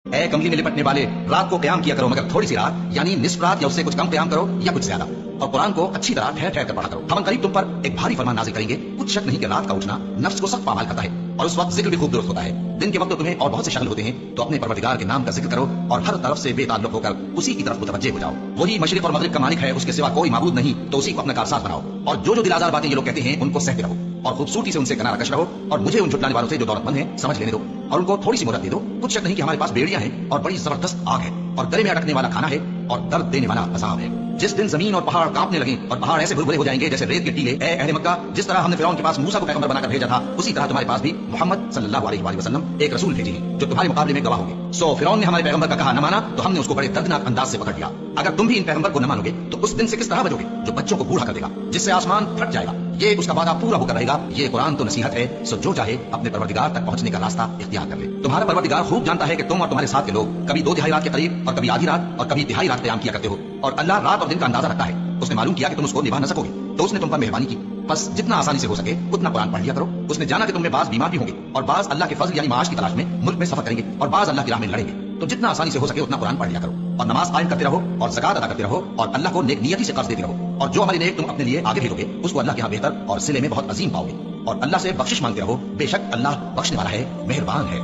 اے کملی میں لپٹنے والے، رات کو قیام کیا کرو مگر تھوڑی سی رات، یعنی نصف رات یا اس سے کچھ کم قیام کرو یا کچھ زیادہ، اور قرآن کو اچھی طرح ٹھہر ٹھہر کر پڑھا کرو۔ ہم قریب تم پر ایک بھاری فرمان نازل کریں گے، کچھ شک نہیں کہ رات کا اٹھنا نفس کو سخت پامال کرتا ہے اور اس وقت ذکر بھی خوب درست ہوتا ہے۔ دن کے وقت تو تمہیں اور بہت سے شغل ہوتے ہیں، تو اپنے پروردگار کے نام کا ذکر کرو اور ہر طرف سے بے تعلق ہو کر اسی کی طرف متوجہ ہو جاؤ۔ وہی مشرق اور مغرب کا مالک ہے، اس کے سوا کوئی معبود نہیں، تو اسی کو اپنا کارساز بناؤ، اور جو دل آزار باتیں یہ لوگ کہتے ہیں ان کو سہتے رہو اور خوبصورتی سے ان سے کنارہ کش رہو، اور مجھے ان جھٹلانے والوں سے جو دولت مند ہیں سمجھ لینے دو اور ان کو تھوڑی سی مہلت دے دو۔ کچھ شک نہیں کہ ہمارے پاس بیڑیاں ہیں اور بڑی زبردست آگ ہے اور گلے میں اٹکنے والا کھانا ہے اور درد دینے والا عذاب ہے۔ جس دن زمین اور پہاڑ کانپنے لگیں اور پہاڑ ایسے بھربھرے ہو جائیں گے جیسے ریت کے ٹیلے، اے اہل مکہ، جس طرح ہم نے فرعون کے پاس موسیٰ کو پیغمبر بنا کر بھیجا تھا، اسی طرح تمہارے پاس بھی محمد صلی اللہ علیہ وآلہ وسلم ایک رسول بھیجے ہیں جو تمہارے مقابلے میں گواہ ہوں گے۔ سو فرعون نے ہمارے پیغمبر کا کہا نہ مانا تو ہم نے اس کو بڑے دردناک انداز سے پکڑ لیا۔ اگر تم بھی ان پیغمبر کو نہ مانو گے تو اس دن سے کس طرح بچو گے جو بچوں کو بوڑھا کر دے گا، جس سے آسمان پھٹ جائے گا، یہ اس کا وعدہ پورا ہو کر رہے گا۔ یہ قرآن تو نصیحت ہے، سو جو چاہے اپنے پروردگار تک پہنچنے کا راستہ اختیار کر لے۔ تمہارا پروردگار خوب جانتا ہے کہ تم اور تمہارے ساتھ کے لوگ کبھی 2/3 رات کے قریب اور کبھی آدھی رات اور کبھی تہائی رات قیام کیا کرتے ہو، اور اللہ رات اور دن کا اندازہ رکھتا ہے۔ اس نے معلوم کیا کہ تم اس کو نبھا نہ سکو گے تو اس نے تم پر مہربانی کی، بس جتنا آسانی سے ہو سکے اتنا قرآن پڑھ لیا کرو۔ اس نے جانا کہ تم میں بعض بیمار بھی ہوں گے اور بعض اللہ کے فضل یعنی معاش کی تلاش میں ملک میں سفر کریں گے اور بعض اللہ کی راہ میں لڑیں گے، تو جتنا آسانی سے ہو سکے اتنا قرآن پڑھ لیا کرو اور نماز قائم کرتے رہو اور زکات ادا کرتے رہو اور اللہ کو نیک نیتی سے قرض دیتے رہو، اور جو عمل نیک تم اپنے لیے آگے بھیجو گے اس کو اللہ کے ہاں بہتر اور صلے میں بہت عظیم پاؤ گے، اور اللہ سے بخشش مانگتے رہو، بے شک اللہ بخشنے والا ہے، مہربان ہے۔